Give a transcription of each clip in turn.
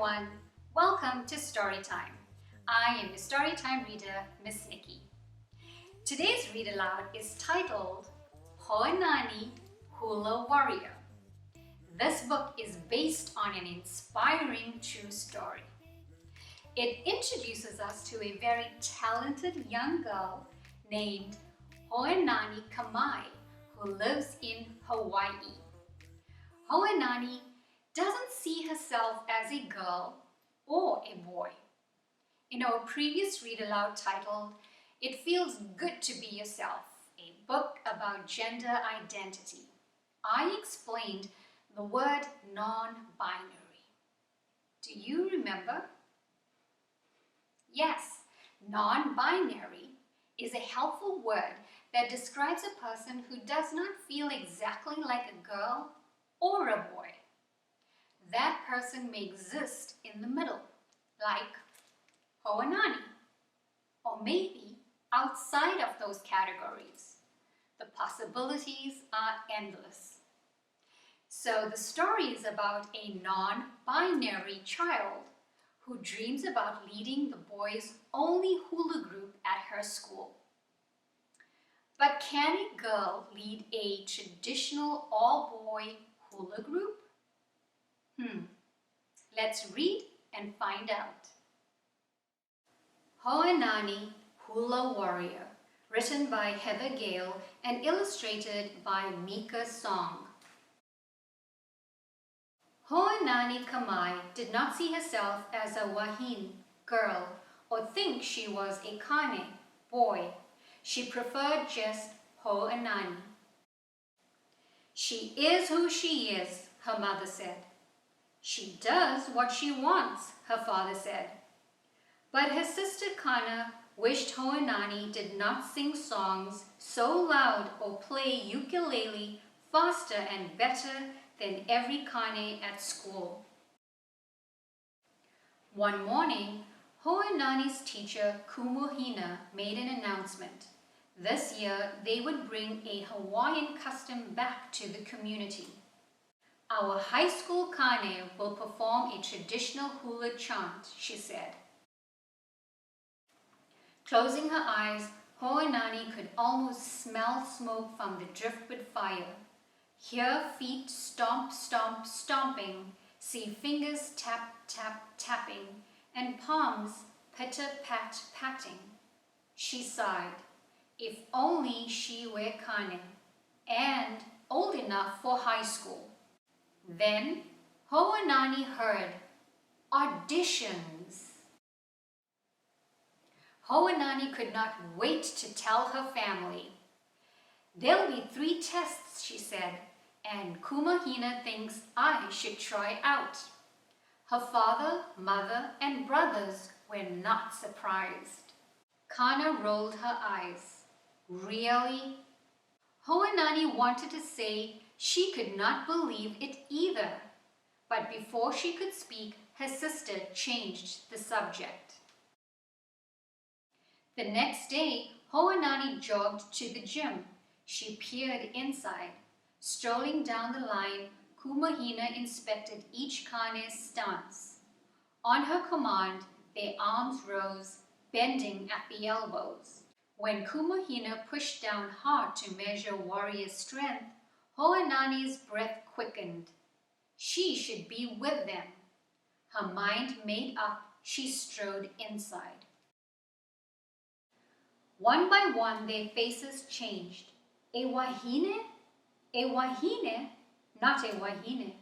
everyone, welcome to Storytime. I am your Storytime reader, Ms Nikki. Today's read aloud is titled Ho'oinani, Hula Warrior. This book is based on an inspiring true story. It introduces us to a very talented young girl named Ho'oinani Kamai who lives in Hawaii. Ho'oinani doesn't see herself as a girl or a boy. In our previous read aloud titled, It Feels Good to Be Yourself, a book about gender identity, I explained the word non-binary. Do you remember? Yes, non-binary is a helpful word that describes a person who does not feel exactly like a girl or a boy. That person may exist in the middle, like Ho'oinani, or maybe outside of those categories. The possibilities are endless. So the story is about a non-binary child who dreams about leading the boys' only hula group at her school. But can a girl lead a traditional all-boy hula group? Let's read and find out. Ho'oinani, Hula Warrior, written by Heather Gale and illustrated by Mika Song. Ho'oinani Kamai did not see herself as a wahin, girl, or think she was a kane, boy. She preferred just Ho'oinani. She is who she is, her mother said. She does what she wants, her father said. But her sister Kana wished Ho'oinani did not sing songs so loud or play ukulele faster and better than every kane at school. One morning, Ho'oinani's teacher Kumuhina made an announcement. This year, they would bring a Hawaiian custom back to the community. Our high school kane will perform a traditional hula chant, she said. Closing her eyes, Ho'oinani could almost smell smoke from the driftwood fire. Hear feet stomp, stomp, stomping, see fingers tap, tap, tapping, and palms pitter, pat, patting. She sighed. If only she were kane, and old enough for high school. Then Ho'oinani heard auditions. Ho'oinani could not wait to tell her family. There'll be 3 tests, she said, and Kumuhina thinks I should try out. Her father, mother, and brothers were not surprised. Kana rolled her eyes. Really? Ho'oinani wanted to say she could not believe it either, but before she could speak, her sister changed the subject. The next day, Ho'oinani jogged to the gym. She peered inside. Strolling down the line, Kumuhina inspected each kane's stance. On her command, their arms rose, bending at the elbows. When Kumuhina pushed down hard to measure warrior strength, Ho'oinani's breath quickened. She should be with them. Her mind made up, she strode inside. One by one, their faces changed. A wahine? A wahine? Not a wahine.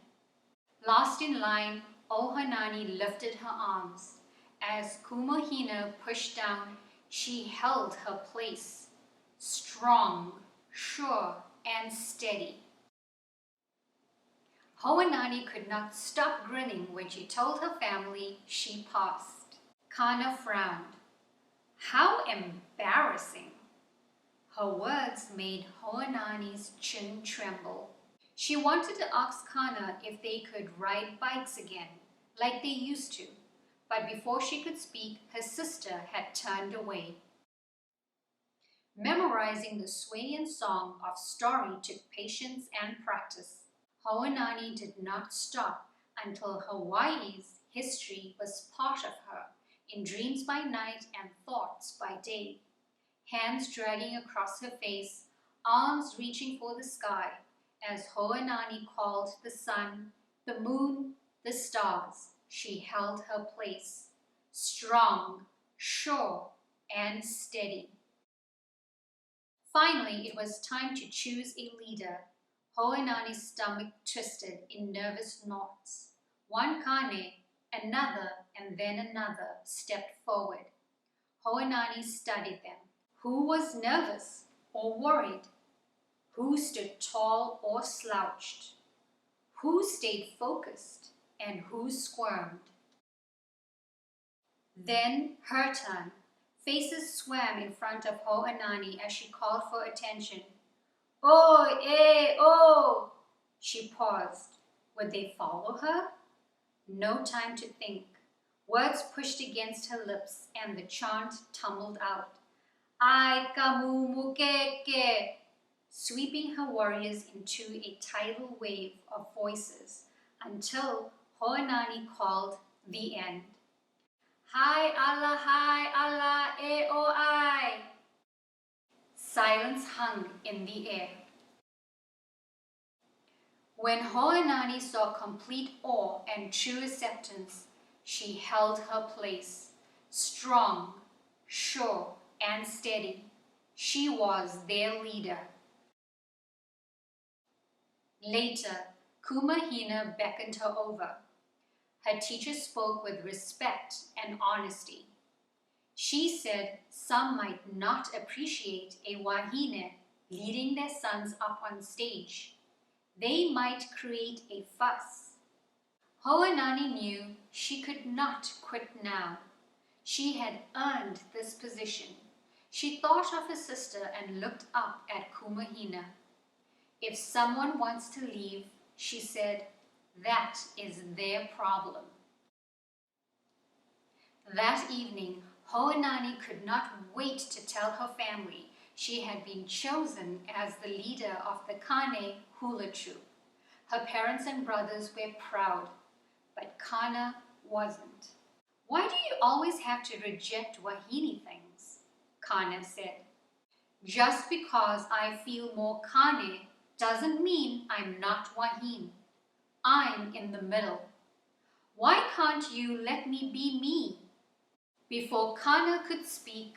Last in line, Ho'oinani lifted her arms. As Kumuhina pushed down, she held her place. Strong, sure, and steady. Ho'oinani could not stop grinning when she told her family she passed. Kana frowned. How embarrassing! Her words made Ho'oinani's chin tremble. She wanted to ask Kana if they could ride bikes again, like they used to, but before she could speak, her sister had turned away. Memorizing the Hawaiian song of story took patience and practice. Ho'oinani did not stop until Hawaii's History was part of her, in dreams by night and thoughts by day. Hands dragging across her face, arms reaching for the sky, as Hoʻoinani called the sun, the moon, the stars, she held her place, strong, sure, and steady. Finally, it was time to choose a leader. Hoʻoinani's stomach twisted in nervous knots. One kane, another, and then another stepped forward. Hoʻoinani studied them. Who was nervous or worried? Who stood tall or slouched? Who stayed focused and who squirmed? Then her turn. Faces swam in front of Hoʻoinani as she called for attention. "Oh, eh, oh!" She paused. Would they follow her? No time to think. Words pushed against her lips and the chant tumbled out. "Ai kamu mukeke," sweeping her warriors into a tidal wave of voices until Hoʻoinani called the end. "Hai ala e o ai." Silence hung in the air. When Hoʻoinani saw complete awe and true acceptance, she held her place, strong, sure, and steady. She was their leader. Later, Kumahina beckoned her over. Her teacher spoke with respect and honesty. She said some might not appreciate a wahine leading their sons up on stage. They might create a fuss. Hoʻoinani knew she could not quit now. She had earned this position. She thought of her sister and looked up at Kumahina. If someone wants to leave, she said, that is their problem. That evening, Hoʻoinani could not wait to tell her family she had been chosen as the leader of the Kane Hula troupe. Her parents and brothers were proud, but Kana wasn't. "Why do you always have to reject wahine things?" Kana said. "Just because I feel more Kane doesn't mean I'm not wahine. I'm in the middle. Why can't you let me be me?" Before Kana could speak,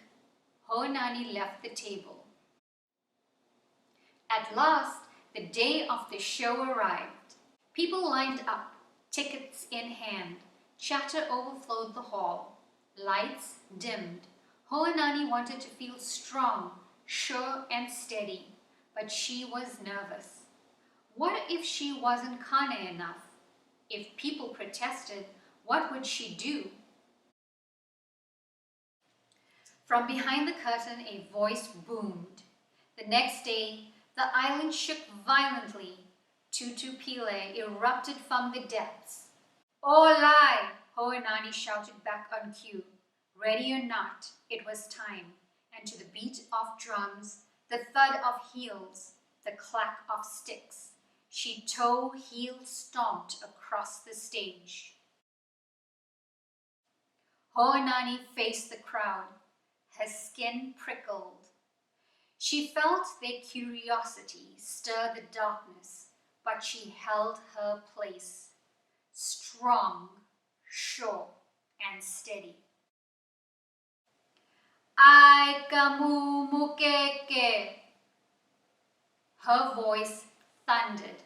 Hoʻoinani left the table. At last, the day of the show arrived. People lined up, tickets in hand. Chatter overflowed the hall. Lights dimmed. Hoʻoinani wanted to feel strong, sure, and steady, but she was nervous. What if she wasn't Kane enough? If people protested, what would she do? From behind the curtain, a voice boomed. The next day, the island shook violently. Tutu Pile erupted from the depths. "Olai!" Hoʻoinani shouted back on cue. Ready or not, it was time. And to the beat of drums, the thud of heels, the clack of sticks, she toe-heel stomped across the stage. Hoʻoinani faced the crowd. Her skin prickled. She felt their curiosity stir the darkness, but she held her place, strong, sure, and steady. "Ai kamu mukeke." Her voice thundered.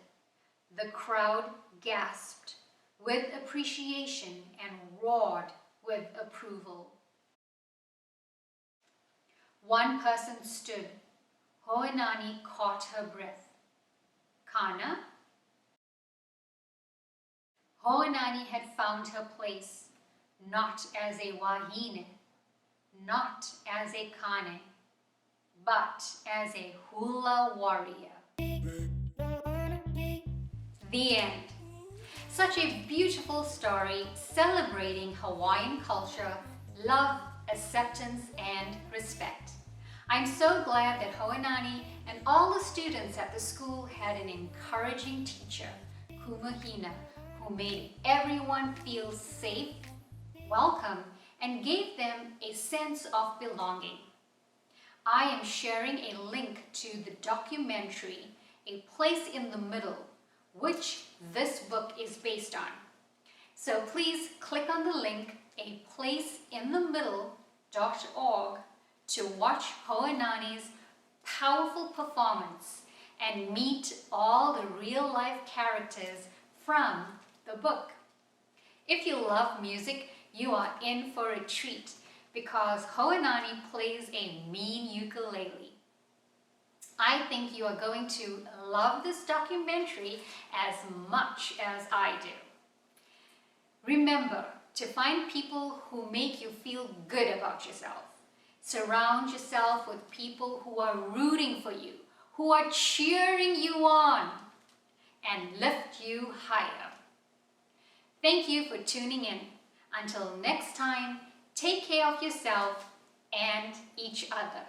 The crowd gasped with appreciation and roared with approval. One person stood. Hoʻoinani caught her breath. "Kana?" Hoʻoinani had found her place, not as a wahine, not as a Kane, but as a hula warrior. The end. Such a beautiful story celebrating Hawaiian culture, love, acceptance, and respect. I'm so glad that Hoʻoinani and all the students at the school had an encouraging teacher, Kumahina, who who made everyone feel safe, welcome, and gave them a sense of belonging. I am sharing a link to the documentary, A Place in the Middle, which this book is based on. So please click on the link aplaceinthemiddle.org to watch Ho'oinani's powerful performance and meet all the real-life characters from the book. If you love music, you are in for a treat because Ho'oinani plays a mean ukulele. I think you are going to love this documentary as much as I do. Remember to find people who make you feel good about yourself. Surround yourself with people who are rooting for you, who are cheering you on, and lift you higher. Thank you for tuning in. Until next time, take care of yourself and each other.